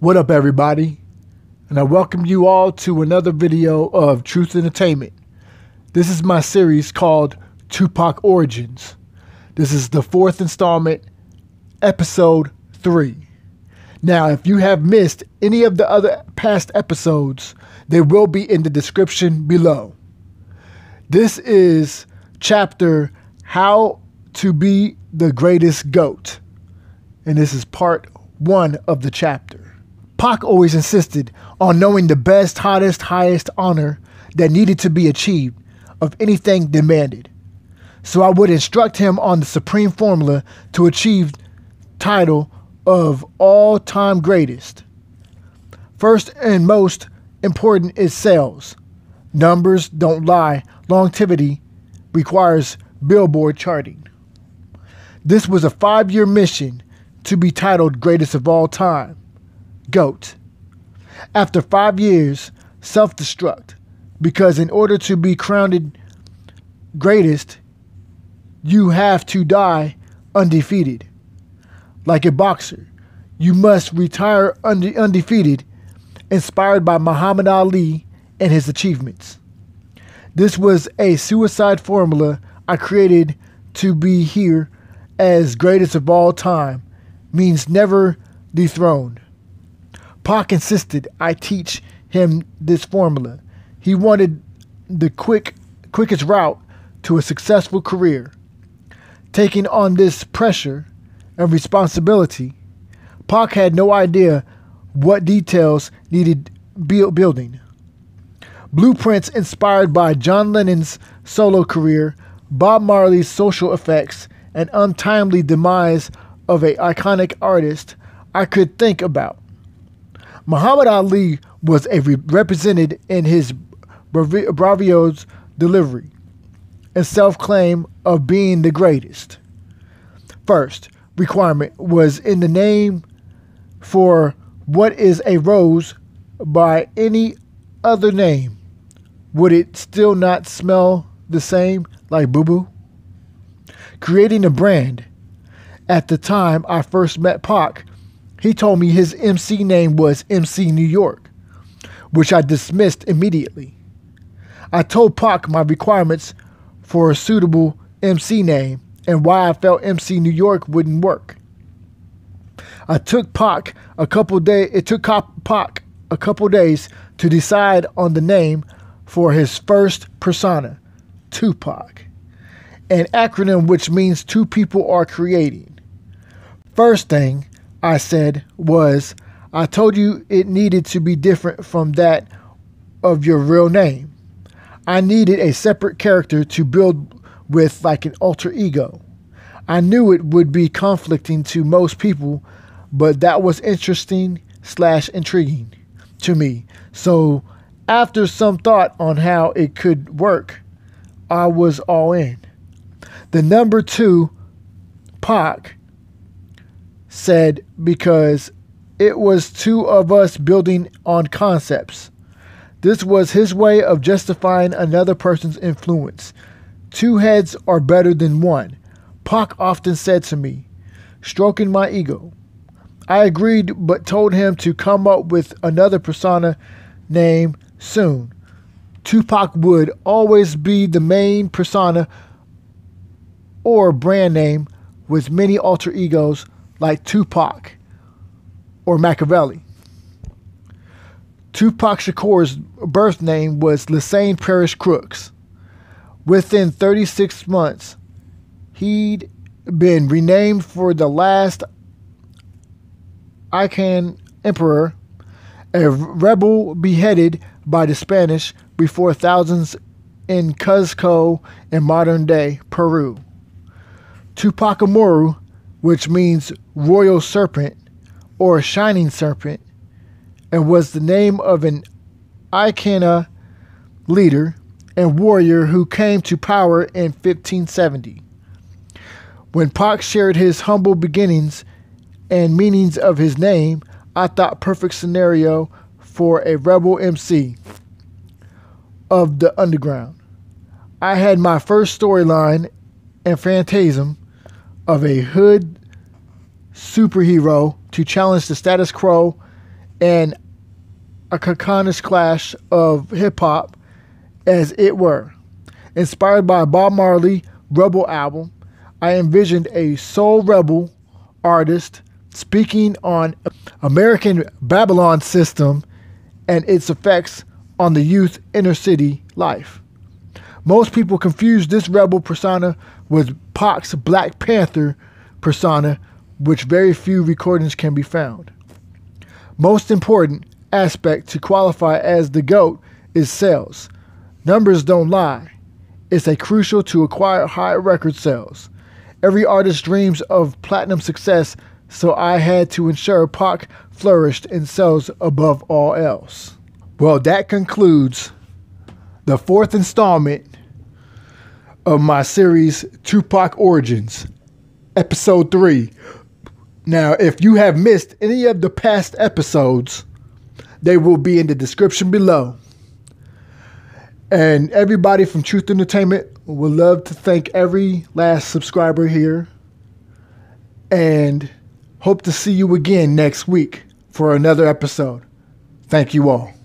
What up, everybody? And I welcome you all to another video of Truth Entertainment. This is my series called Tupac Origins. This is the fourth installment, episode 3. Now, if you have missed any of the other past episodes, they will be in the description below. This is chapter How to Be the Greatest GOAT. And this is part 1 of the chapter. Pac always insisted on knowing the best, hottest, highest honor that needed to be achieved of anything demanded. So I would instruct him on the supreme formula to achieve title of all-time greatest. First and most important is sales. Numbers don't lie. Longevity requires billboard charting. This was a 5-year mission to be titled greatest of all time. GOAT. After 5 years, self-destruct, because in order to be crowned greatest, you have to die undefeated. Like a boxer, you must retire undefeated, inspired by Muhammad Ali and his achievements. This was a suicide formula I created to be here as greatest of all time, means never dethroned. Pac insisted I teach him this formula. He wanted the quickest route to a successful career. Taking on this pressure and responsibility, Pac had no idea what details needed building. Blueprints inspired by John Lennon's solo career, Bob Marley's social effects, and untimely demise of an iconic artist I could think about. Muhammad Ali was represented in his bravio's delivery and self-claim of being the greatest. First requirement was in the name, for what is a rose by any other name? Would it still not smell the same, like boo-boo? Creating a brand. At the time I first met Pac, he told me his MC name was MC New York, which I dismissed immediately. I told Pac my requirements for a suitable MC name and why I felt MC New York wouldn't work. It took Pac a couple days to decide on the name for his first persona, Tupac, an acronym which means two people are creating. First thing I said was, I told you it needed to be different from that of your real name. I needed a separate character to build with, like an alter ego. I knew it would be conflicting to most people, but that was interesting/intriguing to me. So after some thought on how it could work, I was all in. The number 2, Pac, said because it was two of us building on concepts. This was his way of justifying another person's influence. 2 heads are better than 1, Pac often said to me, stroking my ego. I agreed, but told him to come up with another persona name soon. Tupac would always be the main persona or brand name, with many alter egos like Tupac or Makaveli. Tupac Shakur's birth name was Lassane Parish Crooks. Within 36 months, he'd been renamed for the last Incan emperor, a rebel beheaded by the Spanish before thousands in Cuzco in modern-day Peru. Tupac Amaru, which means royal serpent or shining serpent, and was the name of an Inca leader and warrior who came to power in 1570. When Pac shared his humble beginnings and meanings of his name, I thought perfect scenario for a rebel MC of the underground. I had my first storyline and phantasm of a hood superhero to challenge the status quo and a cacophonous clash of hip-hop, as it were. Inspired by Bob Marley Rebel album, I envisioned a soul rebel artist speaking on American Babylon system and its effects on the youth inner city life. Most people confuse this rebel persona with Pac's Black Panther persona, which very few recordings can be found. Most important aspect to qualify as the GOAT is sales. Numbers don't lie. It's a crucial to acquire high record sales. Every artist dreams of platinum success, so I had to ensure Pac flourished in sales above all else. Well, that concludes the fourth installment of my series, Tupac Origins, episode 3. Now, if you have missed any of the past episodes, they will be in the description below. And everybody from Truth Entertainment would love to thank every last subscriber here. And hope to see you again next week for another episode. Thank you all.